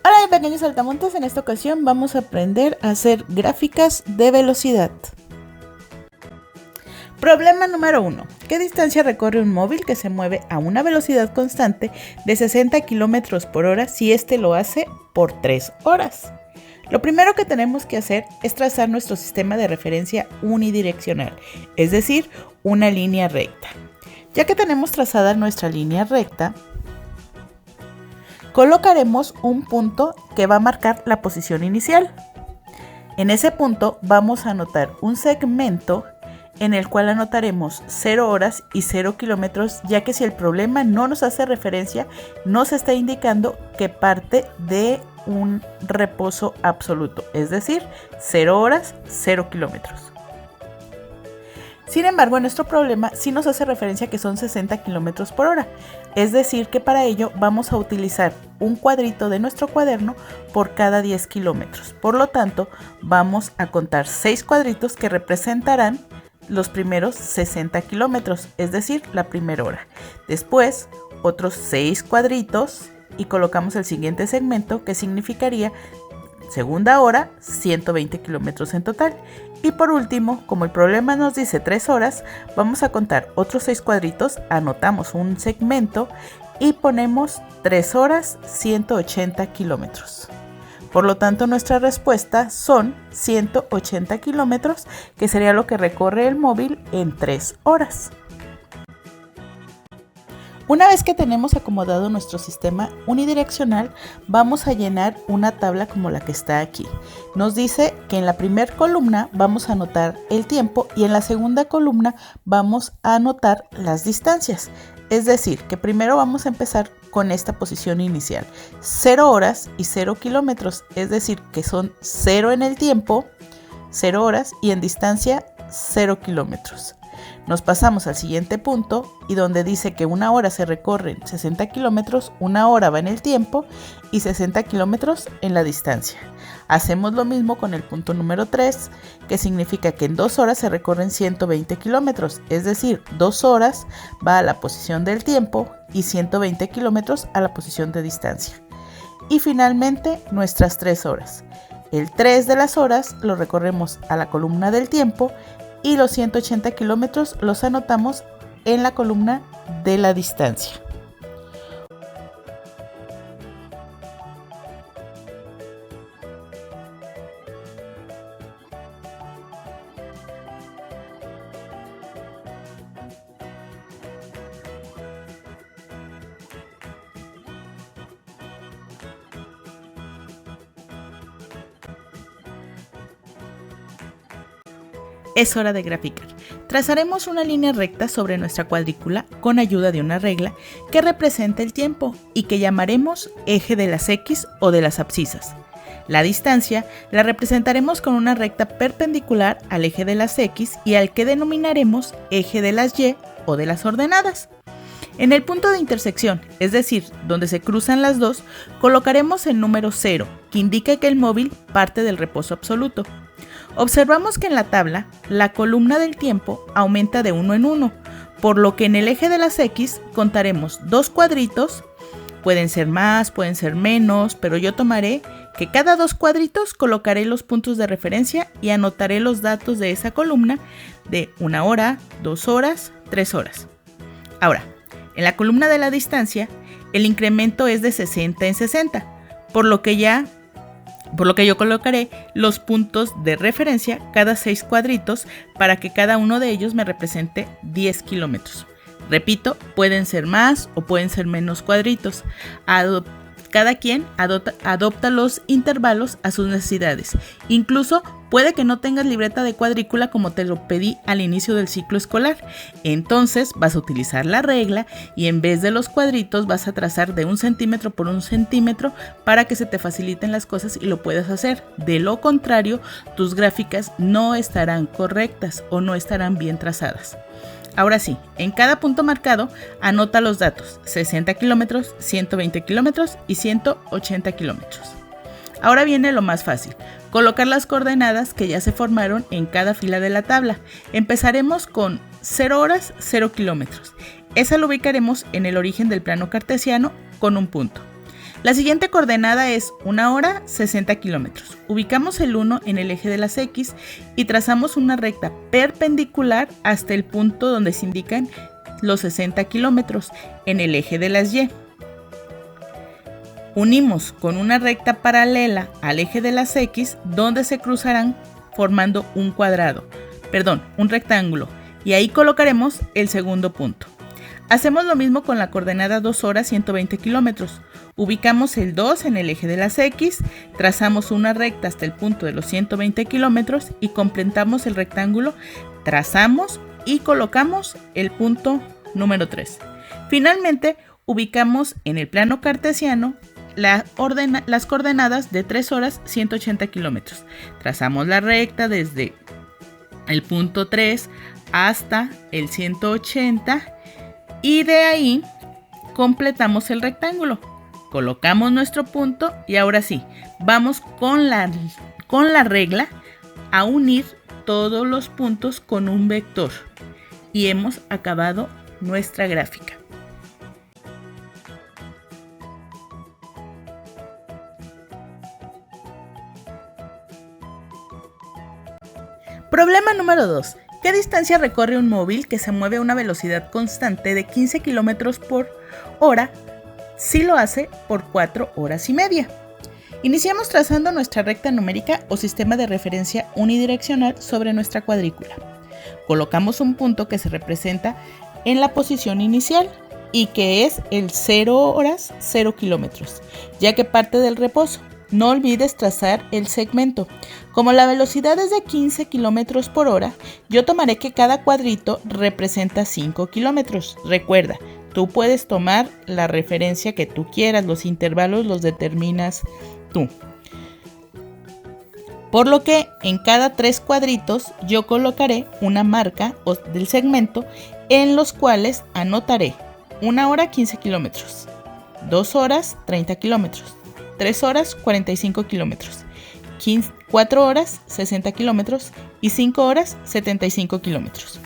Hola pequeños saltamontes, en esta ocasión vamos a aprender a hacer gráficas de velocidad. Problema número 1. ¿Qué distancia recorre un móvil que se mueve a una velocidad constante de 60 km por hora si éste lo hace por 3 horas? Lo primero que tenemos que hacer es trazar nuestro sistema de referencia unidireccional, es decir, una línea recta. Ya que tenemos trazada nuestra línea recta, colocaremos un punto que va a marcar la posición inicial. En ese punto vamos a anotar un segmento en el cual anotaremos 0 horas y 0 kilómetros, ya que si el problema no nos hace referencia, nos está indicando que parte de un reposo absoluto, es decir, 0 horas, 0 kilómetros. Sin embargo, en nuestro problema sí nos hace referencia que son 60 km por hora, es decir, que para ello vamos a utilizar un cuadrito de nuestro cuaderno por cada 10 kilómetros. Por lo tanto, vamos a contar 6 cuadritos que representarán los primeros 60 kilómetros, es decir, la primera hora. Después, otros 6 cuadritos y colocamos el siguiente segmento, que significaría segunda hora, 120 kilómetros en total. Y por último, como el problema nos dice 3 horas, vamos a contar otros 6 cuadritos, anotamos un segmento y ponemos 3 horas, 180 kilómetros. Por lo tanto, nuestra respuesta son 180 kilómetros, que sería lo que recorre el móvil en 3 horas. Una vez que tenemos acomodado nuestro sistema unidireccional, vamos a llenar una tabla como la que está aquí. Nos dice que en la primera columna vamos a anotar el tiempo y en la segunda columna vamos a anotar las distancias. Es decir, que primero vamos a empezar con esta posición inicial, 0 horas y 0 kilómetros, es decir, que son 0 en el tiempo, 0 horas y en distancia 0 kilómetros. Nos pasamos al siguiente punto y donde dice que una hora se recorren 60 kilómetros, una hora va en el tiempo y 60 kilómetros en la distancia. Hacemos lo mismo con el punto número 3, que significa que en 2 horas se recorren 120 kilómetros, es decir, 2 horas va a la posición del tiempo y 120 kilómetros a la posición de distancia. Y finalmente nuestras 3 horas. El 3 de las horas lo recorremos a la columna del tiempo y los 180 kilómetros los anotamos en la columna de la distancia. Es hora de graficar. Trazaremos una línea recta sobre nuestra cuadrícula con ayuda de una regla que representa el tiempo y que llamaremos eje de las X o de las abscisas. La distancia la representaremos con una recta perpendicular al eje de las X y al que denominaremos eje de las Y o de las ordenadas. En el punto de intersección, es decir, donde se cruzan las dos, colocaremos el número 0, que indica que el móvil parte del reposo absoluto. Observamos que en la tabla, la columna del tiempo aumenta de 1 en 1, por lo que en el eje de las X contaremos 2 cuadritos, pueden ser más, pueden ser menos, pero yo tomaré que cada 2 cuadritos colocaré los puntos de referencia y anotaré los datos de esa columna de 1 hora, 2 horas, 3 horas. Ahora, en la columna de la distancia, el incremento es de 60 en 60, por lo que yo colocaré los puntos de referencia cada 6 cuadritos para que cada uno de ellos me represente 10 kilómetros. Repito, pueden ser más o pueden ser menos cuadritos. Cada quien adopta los intervalos a sus necesidades. Incluso puede que no tengas libreta de cuadrícula como te lo pedí al inicio del ciclo escolar. Entonces vas a utilizar la regla y en vez de los cuadritos vas a trazar de 1 centímetro por 1 centímetro para que se te faciliten las cosas y lo puedas hacer. De lo contrario, tus gráficas no estarán correctas o no estarán bien trazadas. Ahora sí, en cada punto marcado, anota los datos, 60 kilómetros, 120 kilómetros y 180 kilómetros. Ahora viene lo más fácil, colocar las coordenadas que ya se formaron en cada fila de la tabla. Empezaremos con 0 horas, 0 kilómetros. Esa lo ubicaremos en el origen del plano cartesiano con un punto. La siguiente coordenada es 1 hora, 60 kilómetros. Ubicamos el 1 en el eje de las X y trazamos una recta perpendicular hasta el punto donde se indican los 60 kilómetros en el eje de las Y. Unimos con una recta paralela al eje de las X donde se cruzarán formando un rectángulo, y ahí colocaremos el segundo punto. Hacemos lo mismo con la coordenada 2 horas 120 kilómetros. Ubicamos el 2 en el eje de las X, trazamos una recta hasta el punto de los 120 kilómetros y completamos el rectángulo, trazamos y colocamos el punto número 3. Finalmente, ubicamos en el plano cartesiano las coordenadas de 3 horas 180 kilómetros. Trazamos la recta desde el punto 3 hasta el 180 y de ahí completamos el rectángulo. Colocamos nuestro punto y ahora sí, vamos con la regla a unir todos los puntos con un vector y hemos acabado nuestra gráfica. Problema número 2. ¿Qué distancia recorre un móvil que se mueve a una velocidad constante de 15 km por hora si lo hace por 4 horas y media? Iniciamos trazando nuestra recta numérica o sistema de referencia unidireccional sobre nuestra cuadrícula. Colocamos un punto que se representa en la posición inicial y que es el 0 horas 0 kilómetros, ya que parte del reposo. No olvides trazar el segmento. Como la velocidad es de 15 km por hora, yo tomaré que cada cuadrito representa 5 kilómetros. Recuerda, tú puedes tomar la referencia que tú quieras, los intervalos los determinas tú. Por lo que en cada 3 cuadritos yo colocaré una marca del segmento en los cuales anotaré 1 hora 15 kilómetros, 2 horas 30 kilómetros, 3 horas 45 kilómetros, 4 horas 60 kilómetros y 5 horas 75 kilómetros.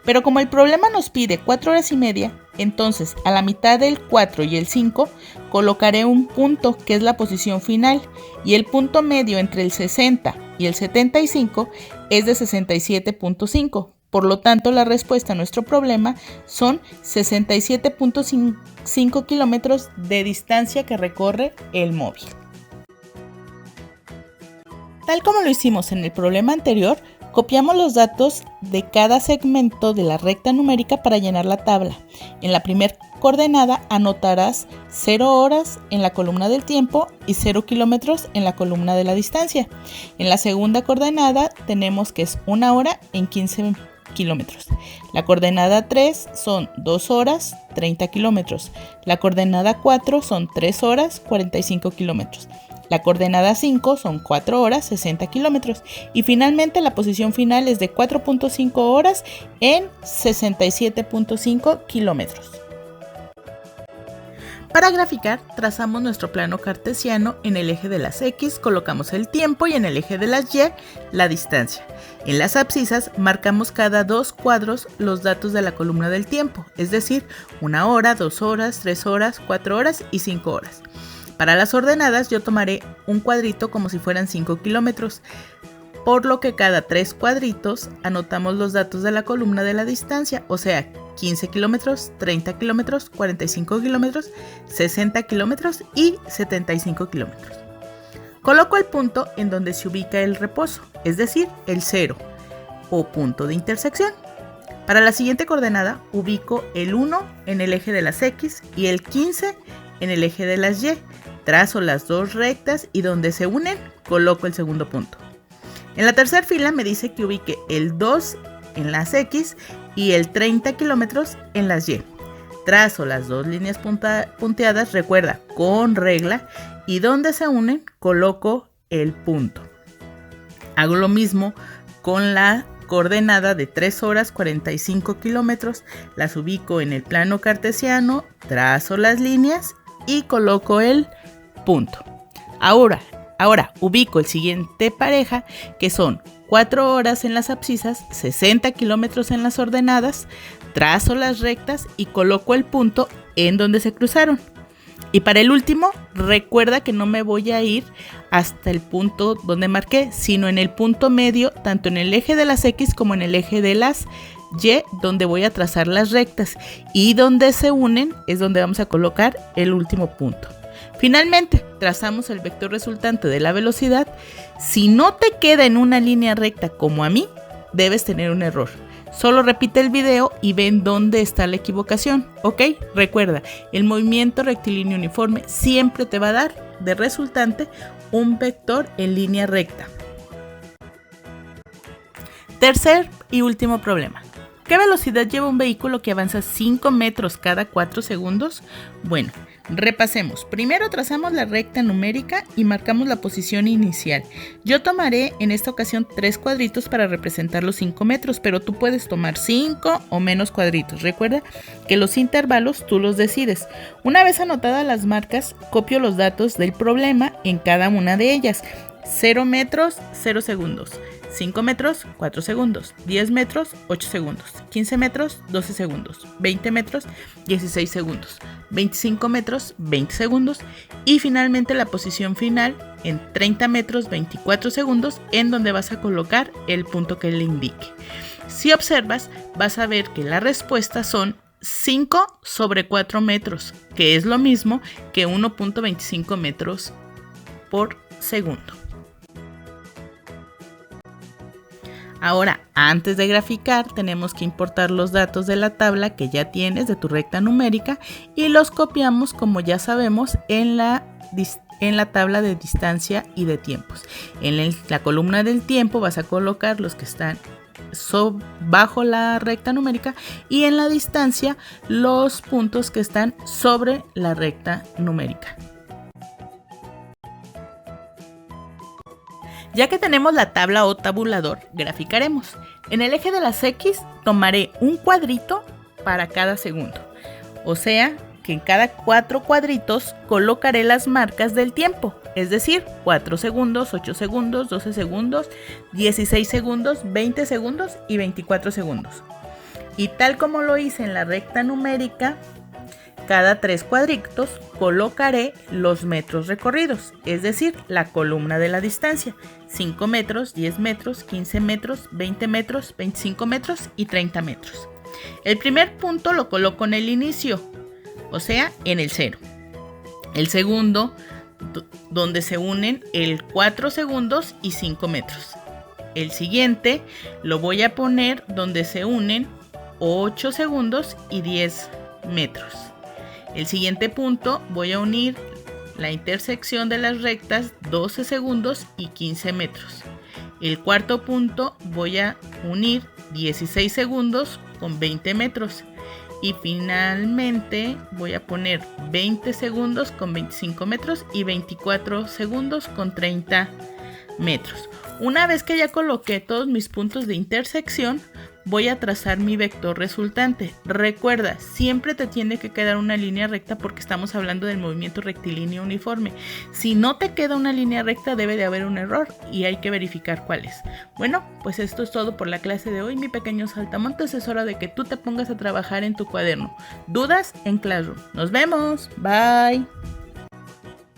Pero como el problema nos pide 4 horas y media, entonces a la mitad del 4 y el 5 colocaré un punto que es la posición final y el punto medio entre el 60 y el 75 es de 67.5. Por lo tanto, la respuesta a nuestro problema son 67.5 kilómetros de distancia que recorre el móvil. Tal como lo hicimos en el problema anterior, copiamos los datos de cada segmento de la recta numérica para llenar la tabla. En la primera coordenada anotarás 0 horas en la columna del tiempo y 0 kilómetros en la columna de la distancia. En la segunda coordenada tenemos que es 1 hora en 15 kilómetros. La coordenada 3 son 2 horas 30 kilómetros. La coordenada 4 son 3 horas 45 kilómetros. La coordenada 5 son 4 horas 60 kilómetros. Y finalmente la posición final es de 4.5 horas en 67.5 kilómetros. Para graficar, trazamos nuestro plano cartesiano. En el eje de las X colocamos el tiempo y en el eje de las Y la distancia. En las abscisas marcamos cada 2 cuadros los datos de la columna del tiempo, es decir, 1 hora, 2 horas, 3 horas, 4 horas y 5 horas. Para las ordenadas yo tomaré un cuadrito como si fueran 5 kilómetros, por lo que cada 3 cuadritos anotamos los datos de la columna de la distancia, o sea, 15 kilómetros, 30 kilómetros, 45 kilómetros, 60 kilómetros y 75 kilómetros. Coloco el punto en donde se ubica el reposo, es decir, el 0 o punto de intersección. Para la siguiente coordenada ubico el 1 en el eje de las X y el 15 en el eje de las Y. Trazo las dos rectas y donde se unen coloco el segundo punto. En la tercera fila me dice que ubique el 2 en las X y el 30 kilómetros en las Y. Trazo las dos líneas punteadas, recuerda, con regla, y donde se unen coloco el punto. Hago lo mismo con la coordenada de 3 horas 45 kilómetros, las ubico en el plano cartesiano, trazo las líneas y coloco el punto. Ahora ubico el siguiente pareja, que son 4 horas en las abscisas, 60 kilómetros en las ordenadas, trazo las rectas y coloco el punto en donde se cruzaron. Y para el último, recuerda que no me voy a ir hasta el punto donde marqué, sino en el punto medio, tanto en el eje de las X como en el eje de las Y, donde voy a trazar las rectas. Y donde se unen es donde vamos a colocar el último punto. Finalmente, trazamos el vector resultante de la velocidad. Si no te queda en una línea recta como a mí, debes tener un error. Solo repite el video y ven dónde está la equivocación, ¿ok? Recuerda, el movimiento rectilíneo uniforme siempre te va a dar de resultante un vector en línea recta. Tercer y último problema. ¿Qué velocidad lleva un vehículo que avanza 5 metros cada 4 segundos? Bueno, repasemos. Primero trazamos la recta numérica y marcamos la posición inicial. Yo tomaré en esta ocasión 3 cuadritos para representar los 5 metros, pero tú puedes tomar 5 o menos cuadritos. Recuerda que los intervalos tú los decides. Una vez anotadas las marcas, copio los datos del problema en cada una de ellas. 0 metros, 0 segundos. 5 metros, 4 segundos, 10 metros, 8 segundos, 15 metros, 12 segundos, 20 metros, 16 segundos, 25 metros, 20 segundos y finalmente la posición final en 30 metros, 24 segundos en donde vas a colocar el punto que le indique. Si observas, vas a ver que la respuesta son 5 sobre 4 metros, que es lo mismo que 1.25 metros por segundo. Ahora, antes de graficar, tenemos que importar los datos de la tabla que ya tienes de tu recta numérica y los copiamos, como ya sabemos, en la tabla de distancia y de tiempos. En la columna del tiempo vas a colocar los que están bajo la recta numérica y en la distancia los puntos que están sobre la recta numérica. Ya que tenemos la tabla o tabulador, graficaremos. En el eje de las X tomaré un cuadrito para cada segundo. O sea, que en cada 4 cuadritos colocaré las marcas del tiempo. Es decir, 4 segundos, 8 segundos, 12 segundos, 16 segundos, 20 segundos y 24 segundos. Y tal como lo hice en la recta numérica, cada 3 cuadritos colocaré los metros recorridos, es decir, la columna de la distancia. 5 metros, 10 metros, 15 metros, 20 metros, 25 metros y 30 metros. El primer punto lo coloco en el inicio, o sea, en el 0. El segundo, donde se unen el 4 segundos y 5 metros. El siguiente lo voy a poner donde se unen 8 segundos y 10 metros. El siguiente punto voy a unir la intersección de las rectas 12 segundos y 15 metros. El cuarto punto voy a unir 16 segundos con 20 metros. Y finalmente voy a poner 20 segundos con 25 metros y 24 segundos con 30 metros. Una vez que ya coloqué todos mis puntos de intersección, voy a trazar mi vector resultante. Recuerda, siempre te tiene que quedar una línea recta porque estamos hablando del movimiento rectilíneo uniforme. Si no te queda una línea recta, debe de haber un error y hay que verificar cuál es. Bueno, pues esto es todo por la clase de hoy, mi pequeño saltamontes. Es hora de que tú te pongas a trabajar en tu cuaderno. Dudas en Classroom. Nos vemos. Bye.